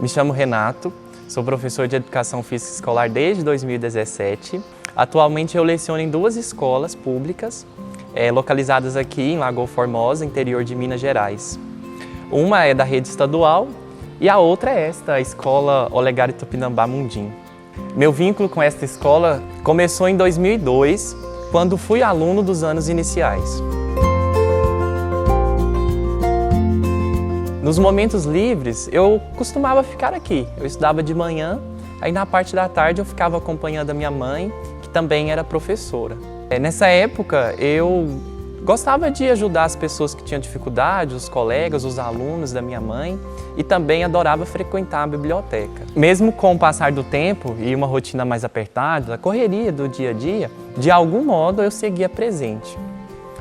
Me chamo Renato, sou professor de Educação Física Escolar desde 2017. Atualmente eu leciono em duas escolas públicas, localizadas aqui em Lagoa Formosa, interior de Minas Gerais. Uma é da rede estadual e a outra é esta, a Escola Olegário Tupinambá Mundim. Meu vínculo com esta escola começou em 2002, quando fui aluno dos anos iniciais. Nos momentos livres, eu costumava ficar aqui. Eu estudava de manhã, aí na parte da tarde eu ficava acompanhando a minha mãe, que também era professora. Nessa época, eu gostava de ajudar as pessoas que tinham dificuldade, os colegas, os alunos da minha mãe, e também adorava frequentar a biblioteca. Mesmo com o passar do tempo e uma rotina mais apertada, a correria do dia a dia, de algum modo eu seguia presente.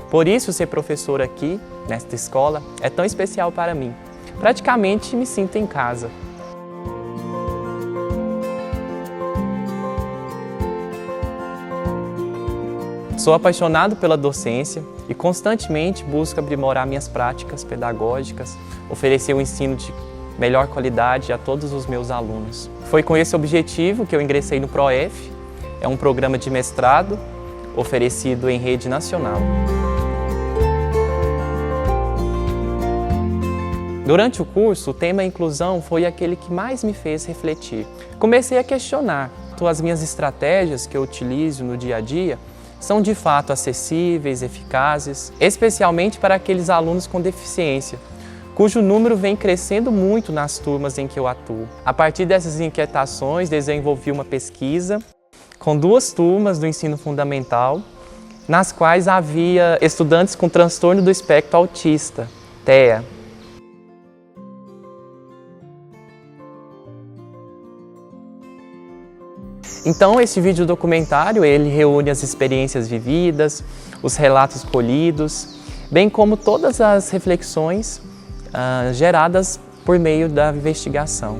Por isso, ser professor aqui, nesta escola, é tão especial para mim. Praticamente me sinto em casa. Sou apaixonado pela docência e constantemente busco aprimorar minhas práticas pedagógicas, oferecer um ensino de melhor qualidade a todos os meus alunos. Foi com esse objetivo que eu ingressei no PROEF, é um programa de mestrado oferecido em rede nacional. Durante o curso, o tema inclusão foi aquele que mais me fez refletir. Comecei a questionar se as minhas estratégias que eu utilizo no dia a dia são de fato acessíveis, eficazes, especialmente para aqueles alunos com deficiência, cujo número vem crescendo muito nas turmas em que eu atuo. A partir dessas inquietações, desenvolvi uma pesquisa com duas turmas do ensino fundamental, nas quais havia estudantes com transtorno do espectro autista, TEA. Então, esse vídeo documentário, ele reúne as experiências vividas, os relatos colhidos, bem como todas as reflexões geradas por meio da investigação.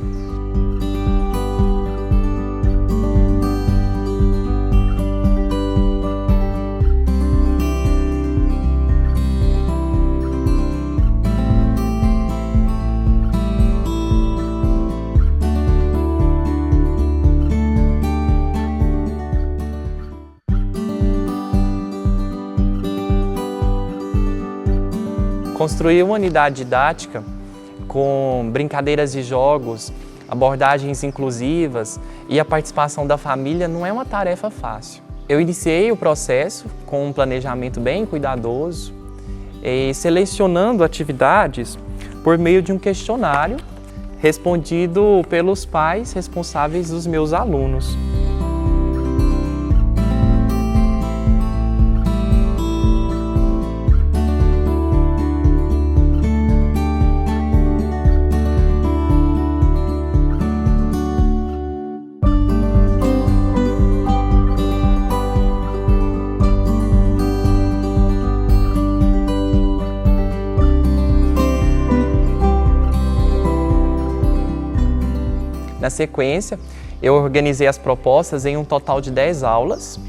Construir uma unidade didática com brincadeiras e jogos, abordagens inclusivas e a participação da família não é uma tarefa fácil. Eu iniciei o processo com um planejamento bem cuidadoso, selecionando atividades por meio de um questionário respondido pelos pais responsáveis dos meus alunos. Na sequência, eu organizei as propostas em um total de 10 aulas,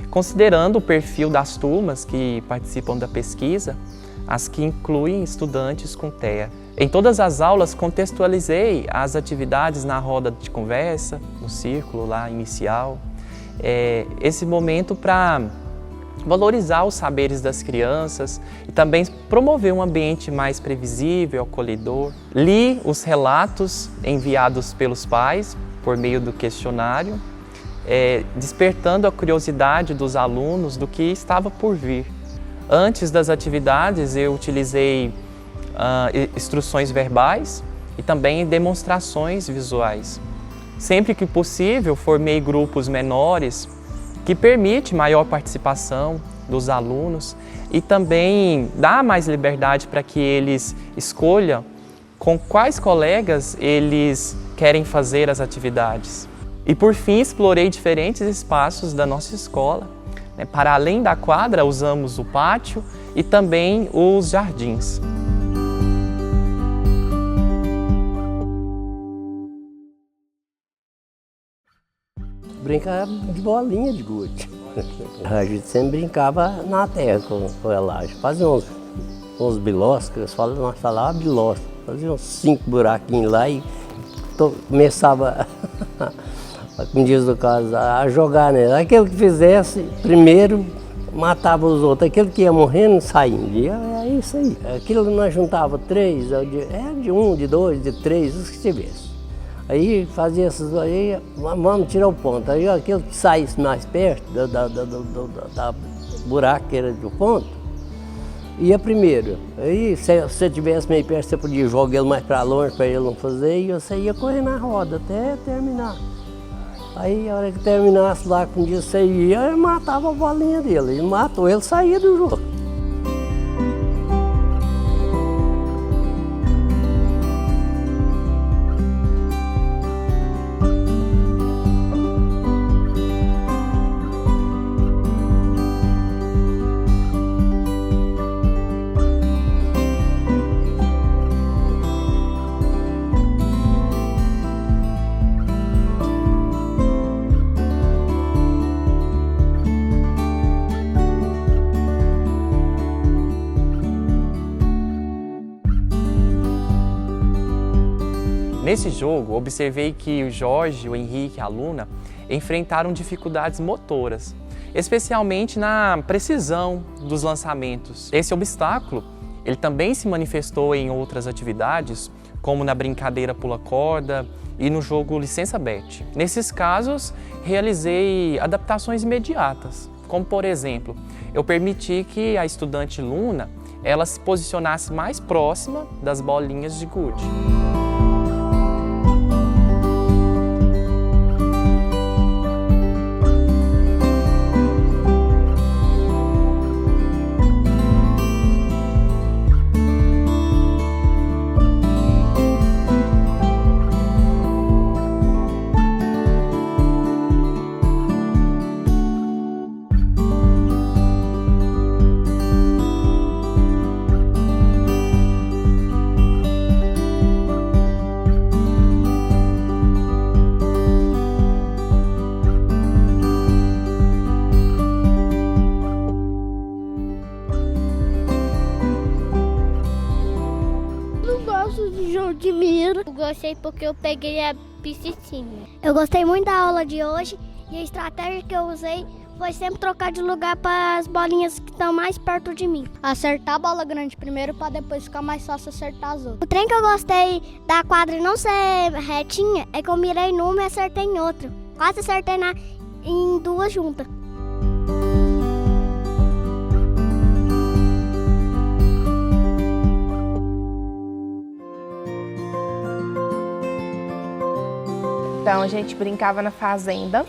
considerando o perfil das turmas que participam da pesquisa, as que incluem estudantes com TEA. Em todas as aulas, contextualizei as atividades na roda de conversa, no círculo lá inicial, esse momento para valorizar os saberes das crianças e também promover um ambiente mais previsível, acolhedor. Li os relatos enviados pelos pais por meio do questionário, despertando a curiosidade dos alunos do que estava por vir. Antes das atividades, eu utilizei instruções verbais e também demonstrações visuais. Sempre que possível, formei grupos menores que permite maior participação dos alunos e também dá mais liberdade para que eles escolham com quais colegas eles querem fazer as atividades. E por fim, explorei diferentes espaços da nossa escola. Para além da quadra, usamos o pátio e também os jardins. Brincava de bolinha de gude. A gente sempre brincava na terra com ela. Fazia uns bilós, nós falávamos bilós. Fazia uns 5 buraquinhos lá e começava, como diz o caso, a jogar nele. Aquele que fizesse primeiro matava os outros, aquele que ia morrendo saindo. E é isso aí. Aquilo nós juntava 3, de 1, de 2, de 3, os que tivesse. Aí fazia essas, aí vamos tirar o ponto. Aí aquele que saísse mais perto da buraqueira do ponto, ia primeiro. Aí se você tivesse meio perto, você podia jogar ele mais para longe para ele não fazer, e você ia correr na roda até terminar. Aí a hora que terminasse lá, com dia você ia, eu matava a bolinha dele. Ele matou, ele saía do jogo. Nesse jogo, observei que o Jorge, o Henrique e a Luna enfrentaram dificuldades motoras, especialmente na precisão dos lançamentos. Esse obstáculo, ele também se manifestou em outras atividades, como na brincadeira pula-corda e no jogo Licença Bet. Nesses casos, realizei adaptações imediatas, como por exemplo, eu permiti que a estudante Luna, ela se posicionasse mais próxima das bolinhas de gude. De mira. Eu gostei porque eu peguei a piscininha. Eu gostei muito da aula de hoje e a estratégia que eu usei foi sempre trocar de lugar para as bolinhas que estão mais perto de mim. Acertar a bola grande primeiro para depois ficar mais fácil acertar as outras. O trem que eu gostei da quadra não ser retinha é que eu mirei numa e acertei em outra. Quase acertei em duas juntas. Então a gente brincava na fazenda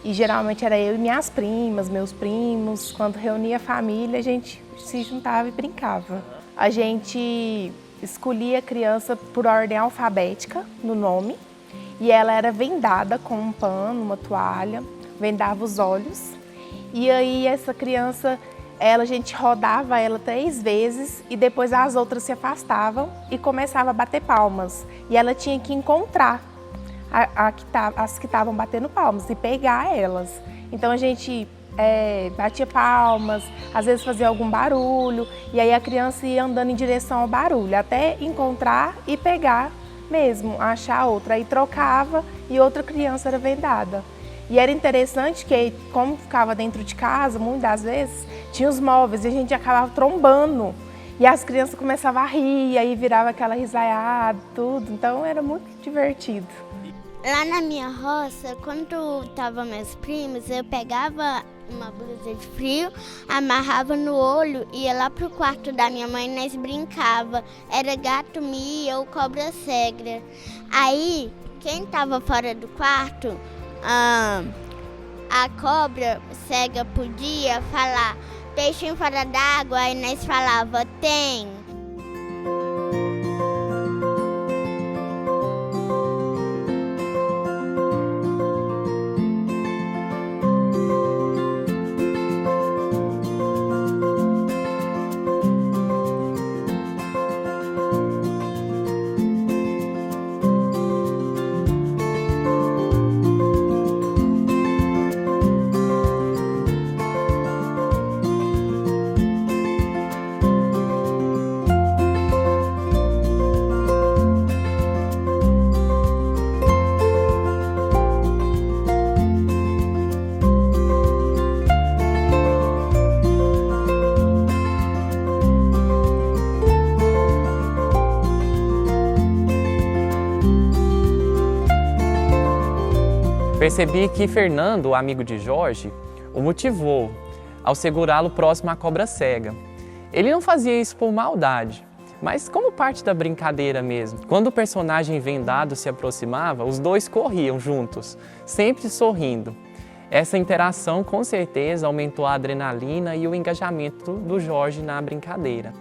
e geralmente era eu e minhas primas, meus primos. Quando reunia a família, a gente se juntava e brincava. A gente escolhia a criança por ordem alfabética no nome e ela era vendada com um pano, uma toalha, vendava os olhos. E aí essa criança, a gente rodava ela 3 vezes e depois as outras se afastavam e começava a bater palmas. E ela tinha que encontrar as que estavam batendo palmas e pegar elas. Então a gente batia palmas, às vezes fazia algum barulho e aí a criança ia andando em direção ao barulho até encontrar e pegar mesmo, achar outra. Aí trocava e outra criança era vendada. E era interessante que, como ficava dentro de casa, muitas vezes, tinha os móveis e a gente acabava trombando. E as crianças começavam a rir, aí virava aquela risaiada, tudo. Então era muito divertido. Lá na minha roça, quando tava meus primos, eu pegava uma blusa de frio, amarrava no olho, ia lá pro quarto da minha mãe e nós brincava. Era gato mia ou cobra cega. Aí, quem tava fora do quarto, a cobra cega podia falar peixinho fora d'água, aí nós falava tem. Percebi que Fernando, o amigo de Jorge, o motivou ao segurá-lo próximo à cobra cega. Ele não fazia isso por maldade, mas como parte da brincadeira mesmo. Quando o personagem vendado se aproximava, os dois corriam juntos, sempre sorrindo. Essa interação com certeza aumentou a adrenalina e o engajamento do Jorge na brincadeira.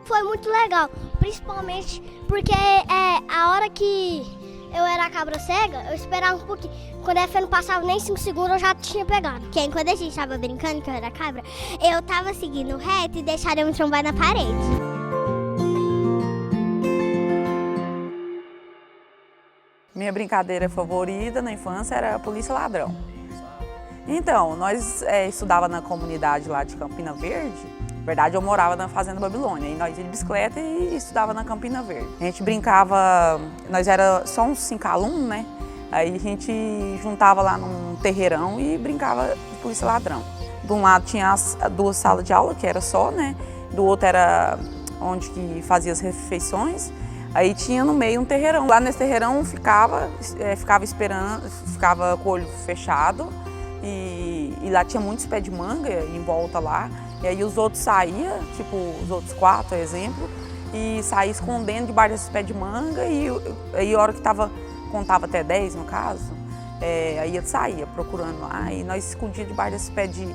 Foi muito legal, principalmente porque a hora que eu era a cabra cega, eu esperava um pouquinho. Quando a Fê não passava nem 5 segundos, eu já tinha pegado. Porque quando a gente tava brincando, que eu era cabra, eu tava seguindo reto e deixaram eu me trombar na parede. Minha brincadeira favorita na infância era a polícia ladrão. Então, nós estudava na comunidade lá de Campina Verde. Na verdade, eu morava na Fazenda Babilônia. E nós ia de bicicleta e estudava na Campina Verde. A gente brincava, nós era só uns 5 alunos, né? Aí a gente juntava lá num terreirão e brincava de polícia ladrão. De um lado tinha as 2 salas de aula, que era só, né? Do outro era onde que fazia as refeições. Aí tinha no meio um terreirão. Lá nesse terreirão ficava esperando, ficava com o olho fechado. E lá tinha muitos pés de manga em volta lá. E aí os outros saíam, tipo os outros 4, exemplo, e saía escondendo debaixo desses pés de manga. E aí a hora que contava até 10 no caso, aí eu saía procurando lá. E nós escondíamos debaixo desses pés de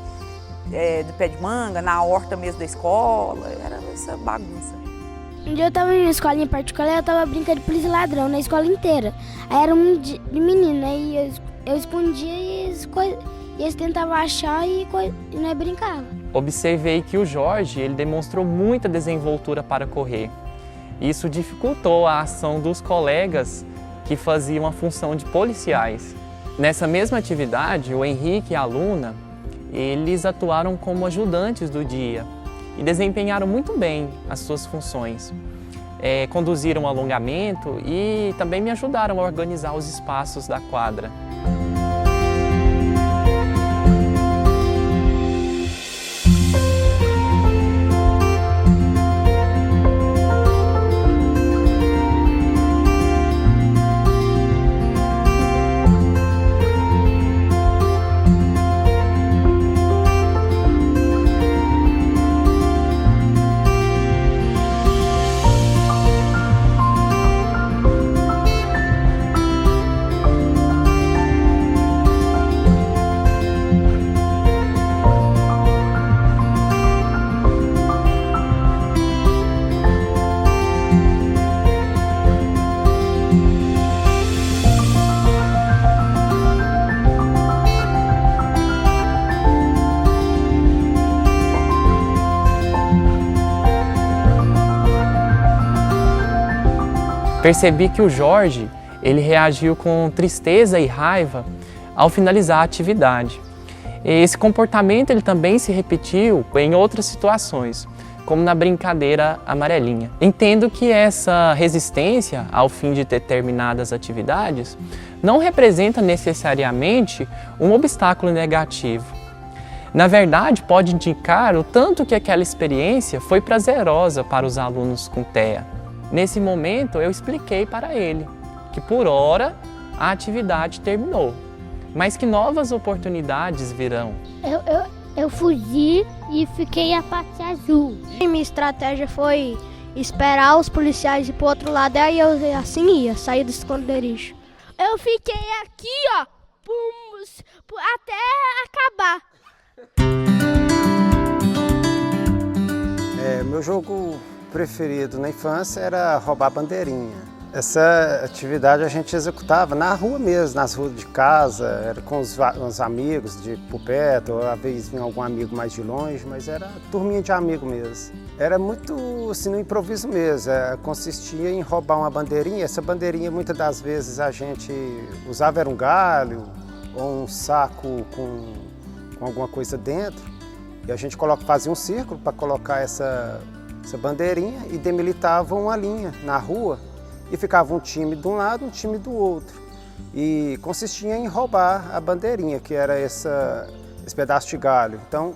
pé de manga, na horta mesmo da escola. Era essa bagunça. Um dia eu tava em uma escolinha particular, eu tava brincando de polícia ladrão na escola inteira. Aí era um de menino, aí eu escondia e eles tentavam achar e nós brincava. Observei que o Jorge ele demonstrou muita desenvoltura para correr. Isso dificultou a ação dos colegas que faziam a função de policiais. Nessa mesma atividade, o Henrique e a Luna, eles atuaram como ajudantes do dia e desempenharam muito bem as suas funções. Conduziram o alongamento e também me ajudaram a organizar os espaços da quadra. Percebi que o Jorge ele reagiu com tristeza e raiva ao finalizar a atividade. Esse comportamento ele também se repetiu em outras situações, como na brincadeira amarelinha. Entendo que essa resistência ao fim de determinadas atividades não representa necessariamente um obstáculo negativo. Na verdade, pode indicar o tanto que aquela experiência foi prazerosa para os alunos com TEA. Nesse momento, eu expliquei para ele que, por hora, a atividade terminou, mas que novas oportunidades virão. Eu fugi e fiquei a parte azul. E minha estratégia foi esperar os policiais ir pro outro lado, aí eu assim ia, sair do esconderijo. Eu fiquei aqui, ó, até acabar. Meu jogo preferido na infância era roubar bandeirinha. Essa atividade a gente executava na rua mesmo, nas ruas de casa, era com os amigos por perto, ou às vezes vinha algum amigo mais de longe, mas era turminha de amigo mesmo. Era muito assim, no improviso mesmo, consistia em roubar uma bandeirinha. Essa bandeirinha muitas das vezes a gente usava era um galho ou um saco com alguma coisa dentro, e a gente fazia um círculo para colocar essa bandeirinha e demilitava uma linha na rua e ficava um time de um lado, um time do outro. E consistia em roubar a bandeirinha, que era esse pedaço de galho. Então,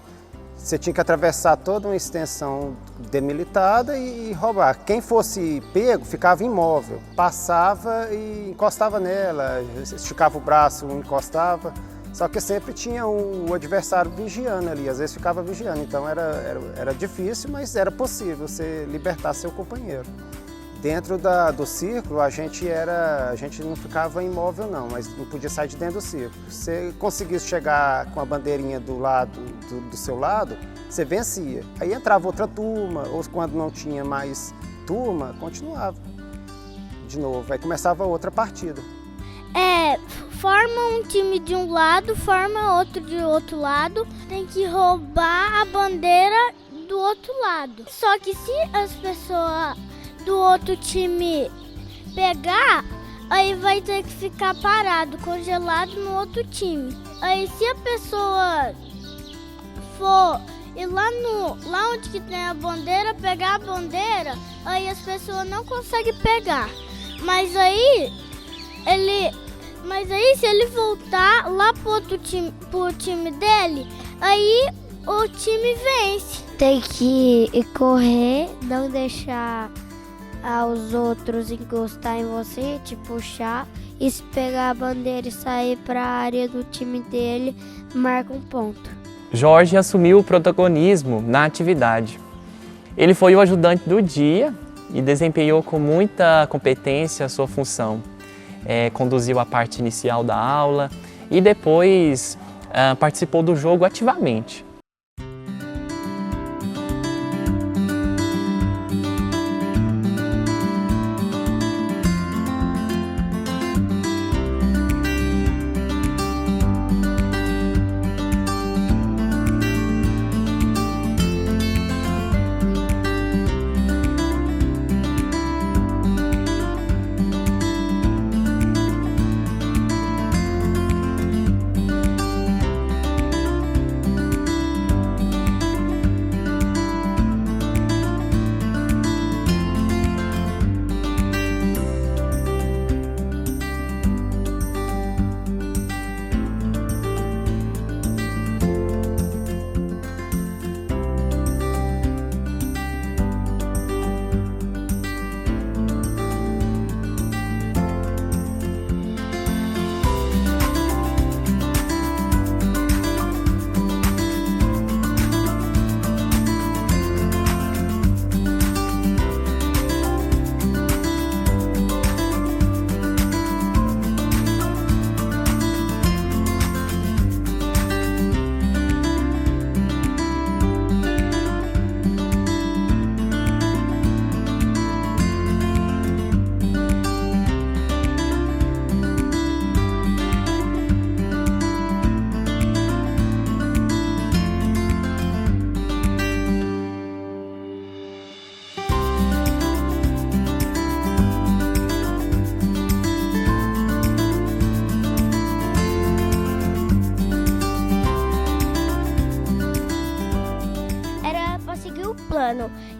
Você tinha que atravessar toda uma extensão demilitada e roubar. Quem fosse pego ficava imóvel, passava e encostava nela, esticava o braço, encostava. Só que sempre tinha o adversário vigiando ali, às vezes ficava vigiando. Então era difícil, mas era possível você libertar seu companheiro. Dentro do círculo, a gente não ficava imóvel não, mas não podia sair de dentro do círculo. Se você conseguisse chegar com a bandeirinha do seu lado, você vencia. Aí entrava outra turma, ou quando não tinha mais turma, continuava de novo. Aí começava outra partida. Forma um time de um lado, forma outro de outro lado, tem que roubar a bandeira do outro lado. Só que se as pessoas do outro time pegar, aí vai ter que ficar parado, congelado no outro time. Aí se a pessoa for ir lá onde que tem a bandeira, pegar a bandeira, aí as pessoas não conseguem pegar. Mas aí se ele voltar lá pro time dele, aí o time vence. Tem que correr, não deixar os outros encostar em você, te puxar, e se pegar a bandeira e sair para a área do time dele, marca um ponto. Jorge assumiu o protagonismo na atividade. Ele foi o ajudante do dia e desempenhou com muita competência a sua função. Conduziu a parte inicial da aula e depois participou do jogo ativamente.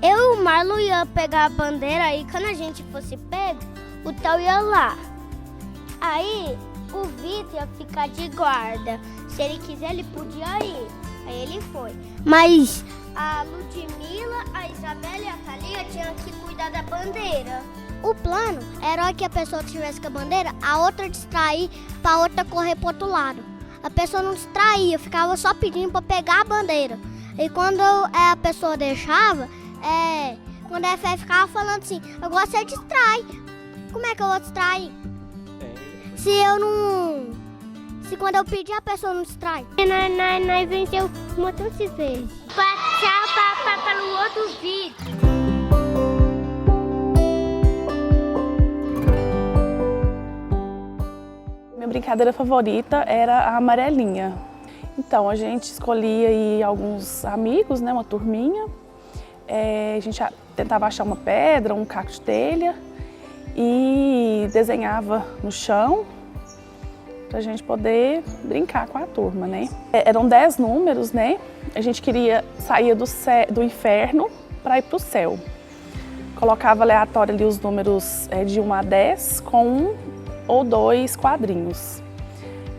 Eu e o Marlon ia pegar a bandeira e quando a gente fosse pego, o Theo ia lá. Aí o Vitor ia ficar de guarda. Se ele quiser, ele podia ir. Aí ele foi. Mas a Ludmila, a Isabela e a Thalia tinham que cuidar da bandeira. O plano era que a pessoa tivesse com a bandeira, a outra distrair para a outra correr para o outro lado. A pessoa não distraía, ficava só pedindo para pegar a bandeira. E quando a pessoa deixava, quando a FF ficava falando assim, agora você distrai. Como é que eu vou distrair? Se quando eu pedir a pessoa não distrai. Nós venceu um montão de vezes. Passar pelo outro vídeo. Minha brincadeira favorita era a amarelinha. Então, a gente escolhia aí alguns amigos, né, uma turminha. A gente tentava achar uma pedra, um caco de telha e desenhava no chão para a gente poder brincar com a turma, né? Eram 10 números, né? A gente queria sair do inferno para ir para o céu. Colocava aleatório ali os números de 1 a 10 com 1 ou 2 quadrinhos.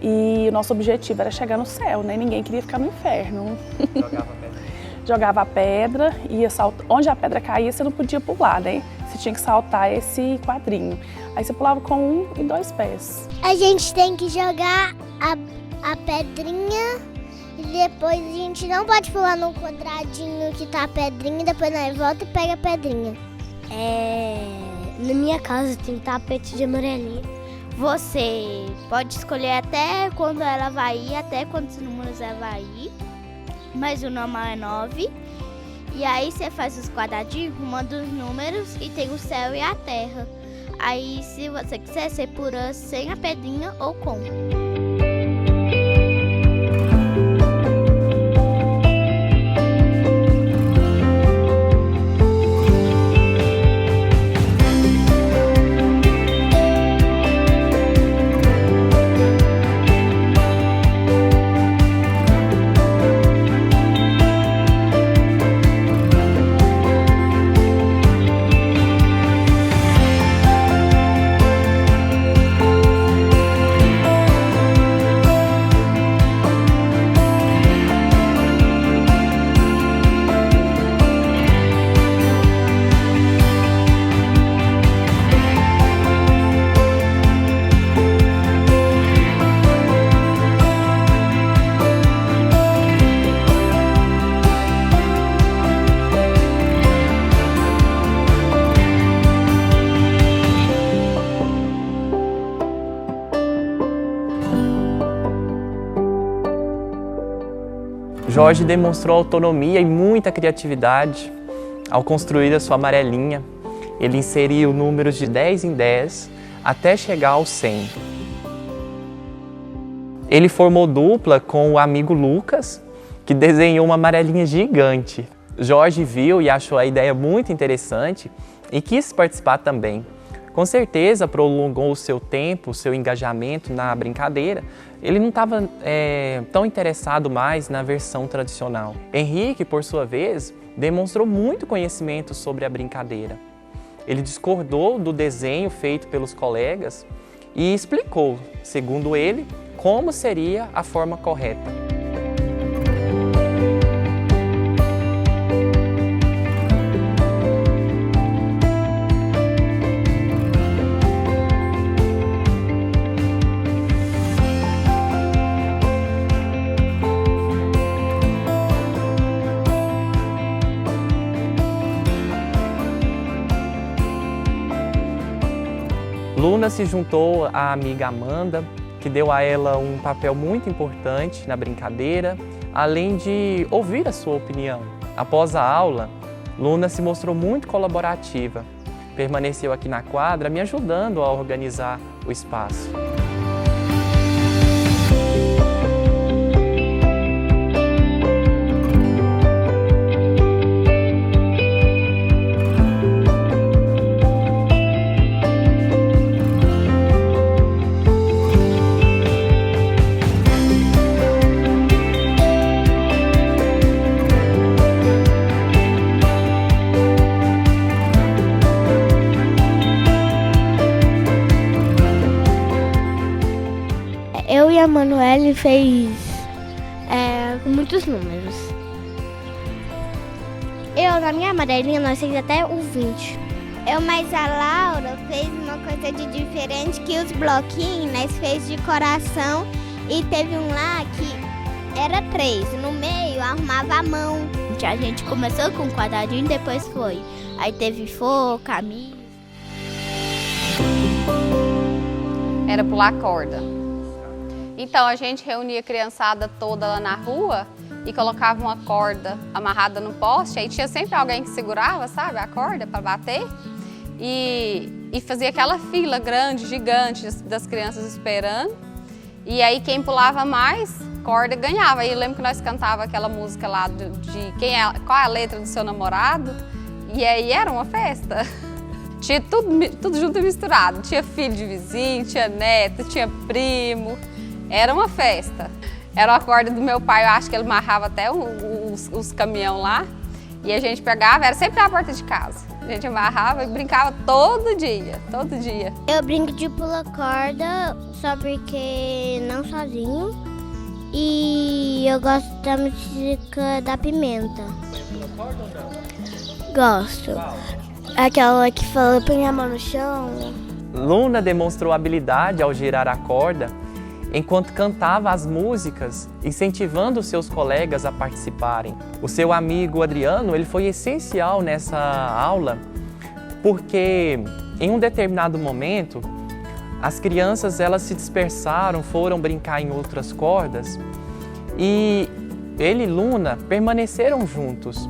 E o nosso objetivo era chegar no céu, né? Ninguém queria ficar no inferno. Jogava pedra. jogava a pedra, onde a pedra caía você não podia pular, né? Você tinha que saltar esse quadrinho. Aí você pulava com 1 e 2 pés. A gente tem que jogar a pedrinha e depois a gente não pode pular no quadradinho que tá a pedrinha e depois nós volta e pega a pedrinha. Na minha casa tem tapete de amarelinha. Você pode escolher até quando ela vai ir, até quantos números ela vai ir. Mas o normal é 9. E aí você faz os quadradinhos, arrumando os números e tem o céu e a terra. Aí se você quiser, você pula sem a pedrinha ou com. Jorge demonstrou autonomia e muita criatividade ao construir a sua amarelinha. Ele inseriu números de 10 em 10 até chegar ao 100. Ele formou dupla com o amigo Lucas, que desenhou uma amarelinha gigante. Jorge viu e achou a ideia muito interessante e quis participar também. Com certeza prolongou o seu tempo, o seu engajamento na brincadeira. Ele não estava tão interessado mais na versão tradicional. Henrique, por sua vez, demonstrou muito conhecimento sobre a brincadeira. Ele discordou do desenho feito pelos colegas e explicou, segundo ele, como seria a forma correta. Luna se juntou à amiga Amanda, que deu a ela um papel muito importante na brincadeira, além de ouvir a sua opinião. Após a aula, Luna se mostrou muito colaborativa. Permaneceu aqui na quadra, me ajudando a organizar o espaço. Eu e a Manuele fez com muitos números. Eu, na minha amarelinha, nós fez até o 20. Mas a Laura fez uma coisa de diferente, que os bloquinhos nós fez de coração e teve um lá que era 3. No meio arrumava a mão. A gente começou com um quadradinho e depois foi. Aí teve flor, camisa. Era pular corda. Então a gente reunia a criançada toda lá na rua e colocava uma corda amarrada no poste. Aí tinha sempre alguém que segurava, sabe, a corda para bater. E fazia aquela fila grande, gigante das crianças esperando. E aí quem pulava mais corda ganhava. Aí eu lembro que nós cantava aquela música lá de qual é a letra do seu namorado. E aí era uma festa. Tinha tudo junto e misturado. Tinha filho de vizinho, tinha neto, tinha primo. Era uma festa. Era uma corda do meu pai, eu acho que ele amarrava até os caminhão lá. E a gente pegava, era sempre na porta de casa. A gente amarrava e brincava todo dia, todo dia. Eu brinco de pular corda, só porque não sozinho. E eu gosto da música da Pimenta. corda ou não? Gosto. Aquela que fala põe a mão no chão. Luna demonstrou habilidade ao girar a corda enquanto cantava as músicas, incentivando seus colegas a participarem. O seu amigo Adriano, ele foi essencial nessa aula porque em um determinado momento as crianças elas se dispersaram, foram brincar em outras cordas e ele e Luna permaneceram juntos.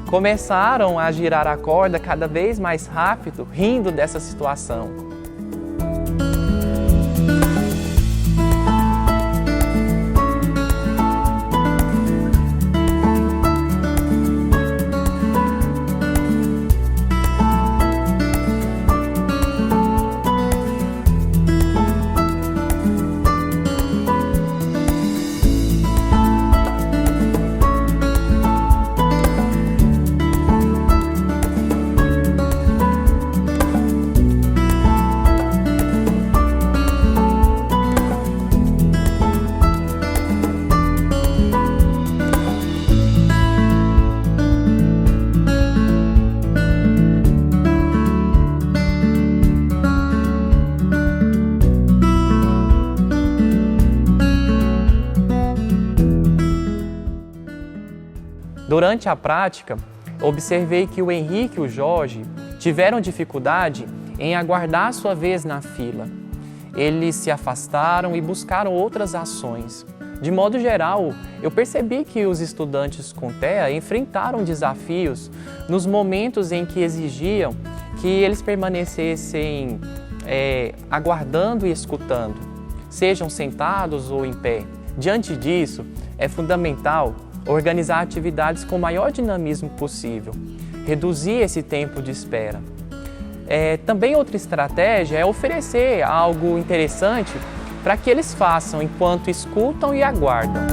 Começaram a girar a corda cada vez mais rápido, rindo dessa situação. Durante a prática, observei que o Henrique e o Jorge tiveram dificuldade em aguardar sua vez na fila. Eles se afastaram e buscaram outras ações. De modo geral, eu percebi que os estudantes com TEA enfrentaram desafios nos momentos em que exigiam que eles permanecessem aguardando e escutando, sejam sentados ou em pé. Diante disso, é fundamental organizar atividades com o maior dinamismo possível, reduzir esse tempo de espera. Também outra estratégia é oferecer algo interessante para que eles façam enquanto escutam e aguardam.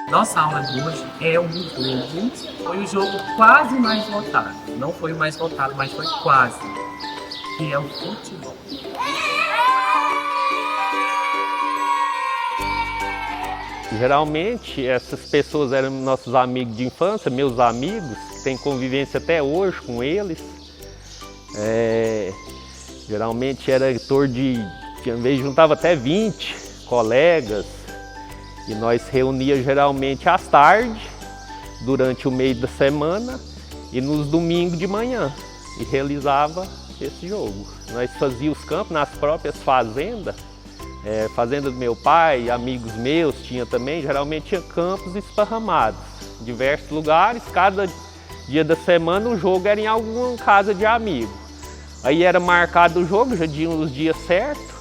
Nossa aula de hoje é o jogo. Foi o jogo quase mais votado. Não foi o mais votado, mas foi quase. Que é o futebol. Geralmente, essas pessoas eram nossos amigos de infância, meus amigos, que têm convivência até hoje com eles. Geralmente era em torno de, juntava até 20 colegas. E nós reuníamos geralmente às tardes, durante o meio da semana e nos domingos de manhã. E realizava esse jogo. Nós fazíamos os campos nas próprias fazendas. Fazenda do meu pai, amigos meus tinha também, geralmente tinha campos esparramados. Em diversos lugares, cada dia da semana o jogo era em alguma casa de amigo. Aí era marcado o jogo, já tinha os dias certos.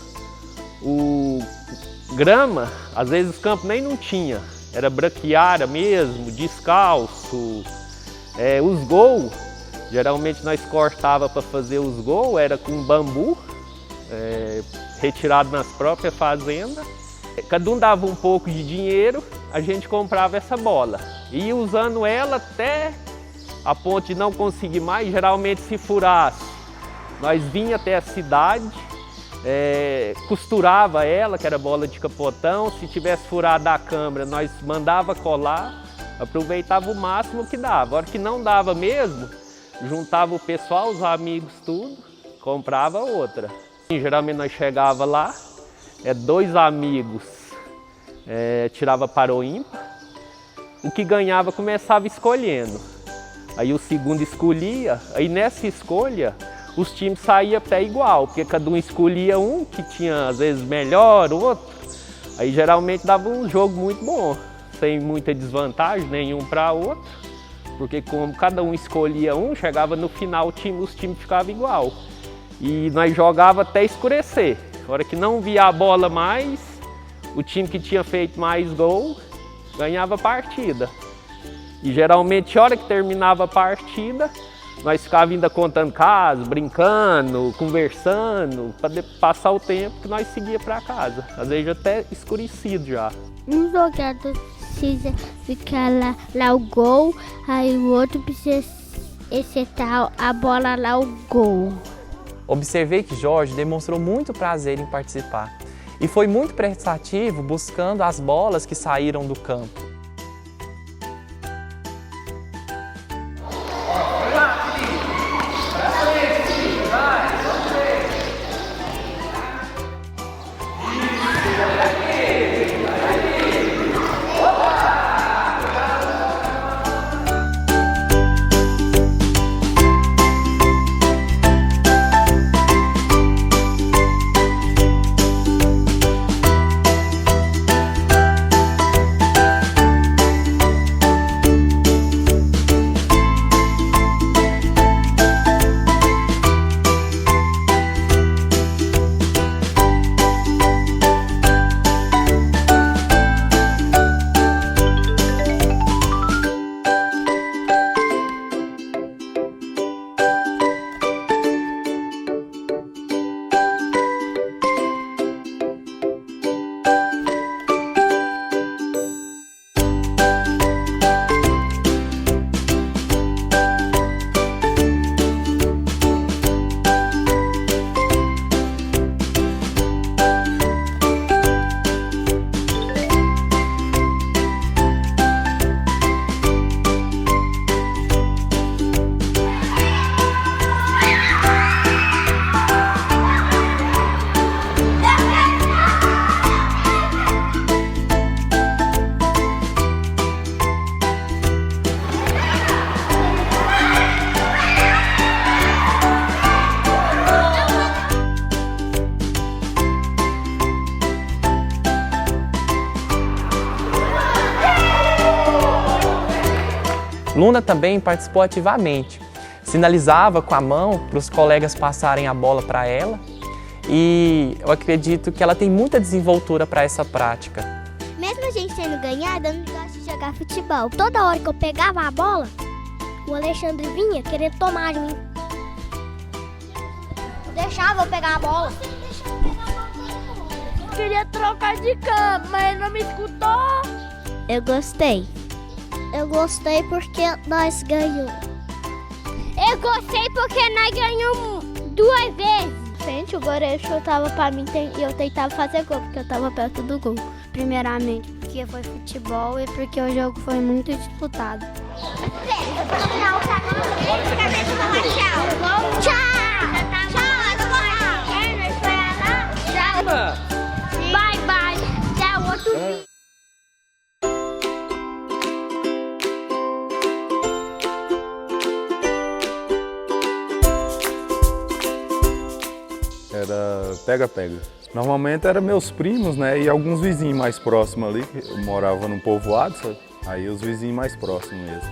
Grama, às vezes os campos nem não tinha, era braquiária mesmo, descalço. Os gols, geralmente nós cortava para fazer os gols, era com bambu, retirado nas próprias fazendas. Cada um dava um pouco de dinheiro, a gente comprava essa bola. E ia usando ela até a ponto de não conseguir mais, geralmente se furasse, nós vinha até a cidade, costurava ela, que era bola de capotão. Se tivesse furado a câmara, nós mandava colar, aproveitava o máximo que dava. A hora que não dava mesmo, juntava o pessoal, os amigos, tudo, comprava outra. E, geralmente nós chegava lá, 2 amigos tirava para o ímpar, o que ganhava começava escolhendo. Aí o segundo escolhia, aí nessa escolha os times saíam até igual, porque cada um escolhia um que tinha às vezes melhor, outro. Aí geralmente dava um jogo muito bom, sem muita desvantagem nenhum para outro, porque como cada um escolhia um, chegava no final os times ficavam igual. E nós jogava até escurecer. Na hora que não via a bola mais, o time que tinha feito mais gol ganhava a partida. E geralmente, a hora que terminava a partida, nós ficávamos ainda contando casos, brincando, conversando, para passar o tempo que nós seguíamos para casa. Às vezes até escurecido já. Um jogador precisa ficar lá o gol, aí o outro precisa acertar a bola lá o gol. Observei que Jorge demonstrou muito prazer em participar e foi muito prestativo buscando as bolas que saíram do campo. Luna também participou ativamente, sinalizava com a mão para os colegas passarem a bola para ela e eu acredito que ela tem muita desenvoltura para essa prática. Mesmo a gente sendo ganhada, eu não gosto de jogar futebol. Toda hora que eu pegava a bola, o Alexandre vinha querer tomar de mim. Deixava eu pegar a bola. Eu queria trocar de campo, mas ele não me escutou. Eu gostei. Eu gostei porque nós ganhamos. Eu gostei porque nós ganhamos 2 vezes. Gente, o goleiro chutava pra mim e eu tentava fazer gol, porque eu tava perto do gol. Primeiramente, porque foi futebol e porque o jogo foi muito disputado. Bye, bye. Tchau, outro vídeo. Era pega-pega. Normalmente eram meus primos, né, e alguns vizinhos mais próximos ali, que eu morava num povoado, sabe? Aí os vizinhos mais próximos mesmo.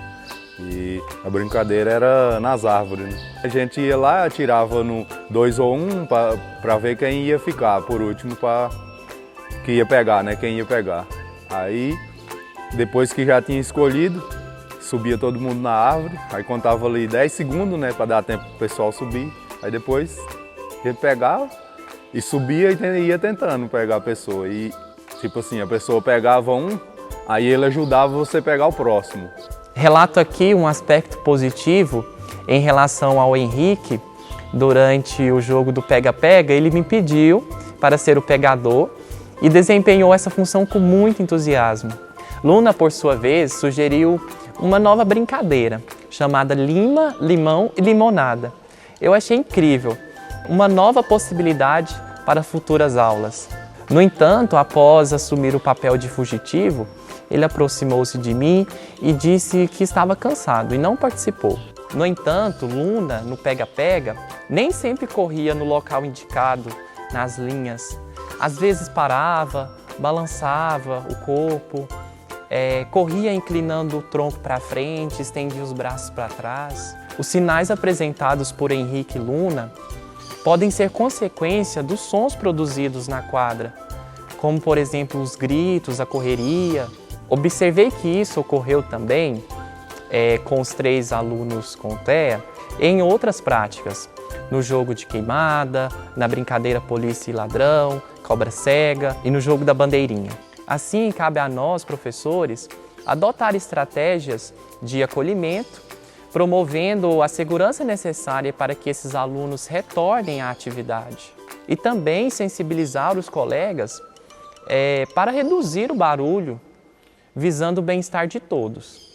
E a brincadeira era nas árvores, né? A gente ia lá, atirava no 2 ou 1 para ver quem ia ficar, por último, que ia pegar, né, quem ia pegar. Aí, depois que já tinha escolhido, subia todo mundo na árvore, aí contava ali 10 segundos, né, para dar tempo pro pessoal subir. Aí depois a gente pegava e subia e ia tentando pegar a pessoa. E tipo assim, a pessoa pegava um, aí ele ajudava você a pegar o próximo. Relato aqui um aspecto positivo em relação ao Henrique. Durante o jogo do pega-pega, ele me pediu para ser o pegador e desempenhou essa função com muito entusiasmo. Luna, por sua vez, sugeriu uma nova brincadeira chamada Lima, Limão e Limonada. Eu achei incrível, uma nova possibilidade para futuras aulas. No entanto, após assumir o papel de fugitivo, ele aproximou-se de mim e disse que estava cansado e não participou. No entanto, Luna, no pega-pega, nem sempre corria no local indicado, nas linhas. Às vezes parava, balançava o corpo, corria inclinando o tronco para frente, estendia os braços para trás. Os sinais apresentados por Henrique e Luna podem ser consequência dos sons produzidos na quadra, como, por exemplo, os gritos, a correria. Observei que isso ocorreu também com os 3 alunos com TEA em outras práticas, no jogo de queimada, na brincadeira polícia e ladrão, cobra cega e no jogo da bandeirinha. Assim, cabe a nós, professores, adotar estratégias de acolhimento, promovendo a segurança necessária para que esses alunos retornem à atividade. E também sensibilizar os colegas para reduzir o barulho, visando o bem-estar de todos.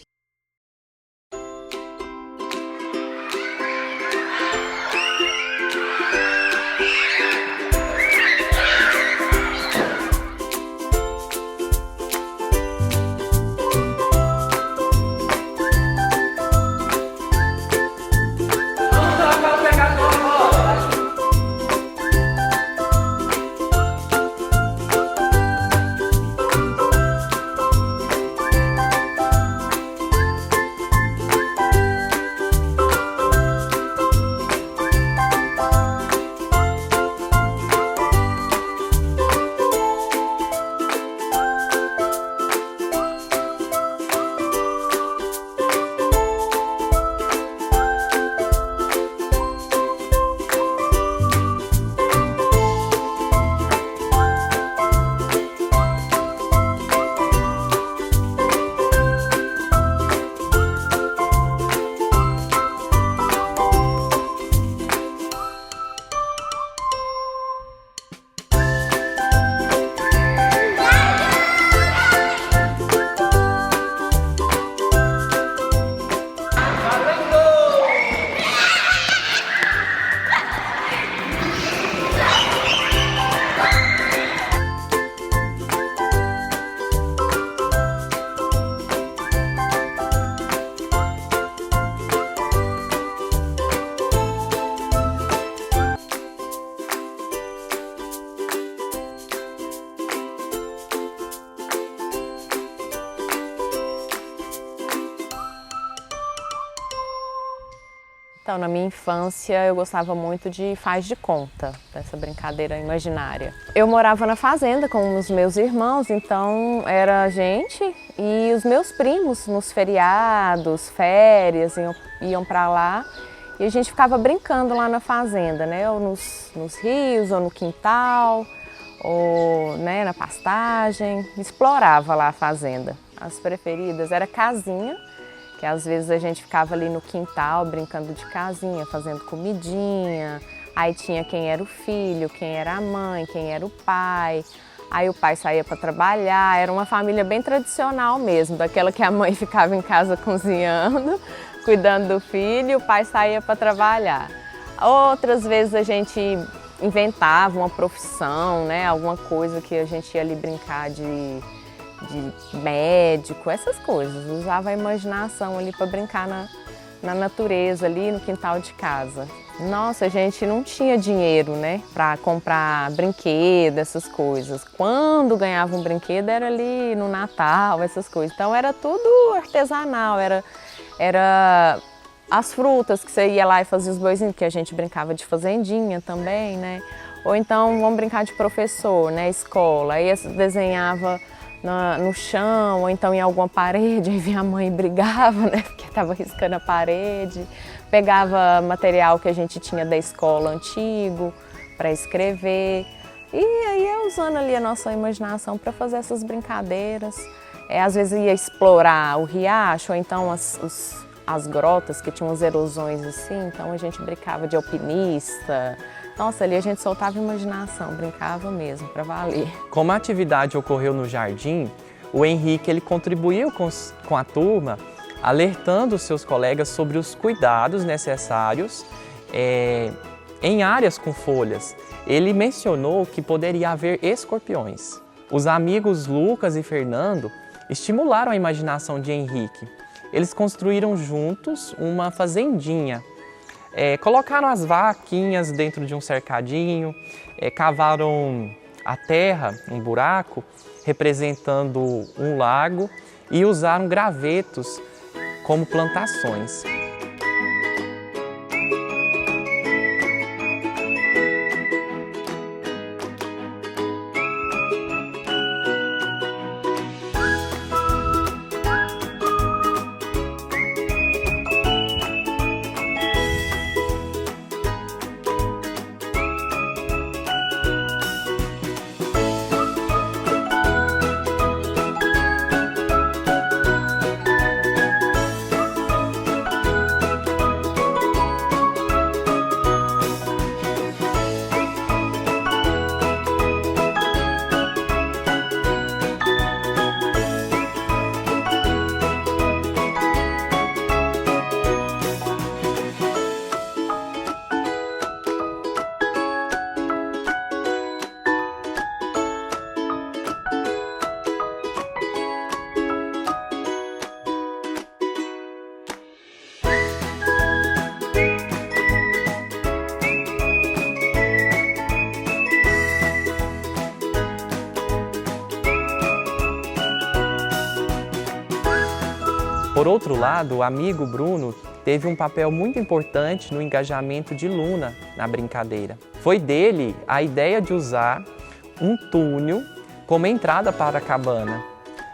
Então, na minha infância, eu gostava muito de faz de conta, dessa brincadeira imaginária. Eu morava na fazenda com os meus irmãos, então era a gente e os meus primos nos feriados, férias, iam para lá e a gente ficava brincando lá na fazenda, né? Ou nos rios, ou no quintal, ou na pastagem. Explorava lá a fazenda. As preferidas era casinha, que às vezes a gente ficava ali no quintal brincando de casinha, fazendo comidinha. Aí tinha quem era o filho, quem era a mãe, quem era o pai. Aí o pai saía para trabalhar, era uma família bem tradicional mesmo, daquela que a mãe ficava em casa cozinhando, cuidando do filho, e o pai saía para trabalhar. Outras vezes a gente inventava uma profissão, né, alguma coisa que a gente ia ali brincar de médico, essas coisas. Usava a imaginação ali para brincar na natureza, ali no quintal de casa. Nossa, a gente não tinha dinheiro, né, para comprar brinquedo, essas coisas. Quando ganhava um brinquedo era ali no Natal, essas coisas. Então era tudo artesanal, era as frutas que você ia lá e fazia os boizinhos, que a gente brincava de fazendinha também, né? Ou então vamos brincar de professor, né, escola. Aí desenhava no chão, ou então em alguma parede, aí vinha a mãe e brigava, né, porque estava riscando a parede. Pegava material que a gente tinha da escola antigo para escrever. E aí ia usando ali a nossa imaginação para fazer essas brincadeiras. Às vezes ia explorar o riacho, ou então as grotas que tinham as erosões assim, então a gente brincava de alpinista. Nossa, ali a gente soltava a imaginação, brincava mesmo, para valer. Como a atividade ocorreu no jardim, o Henrique ele contribuiu com a turma, alertando os seus colegas sobre os cuidados necessários Em áreas com folhas, ele mencionou que poderia haver escorpiões. Os amigos Lucas e Fernando estimularam a imaginação de Henrique. Eles construíram juntos uma fazendinha. Colocaram as vaquinhas dentro de um cercadinho, cavaram a terra, um buraco, representando um lago, e usaram gravetos como plantações. Por outro lado, o amigo Bruno teve um papel muito importante no engajamento de Luna na brincadeira. Foi dele a ideia de usar um túnel como entrada para a cabana.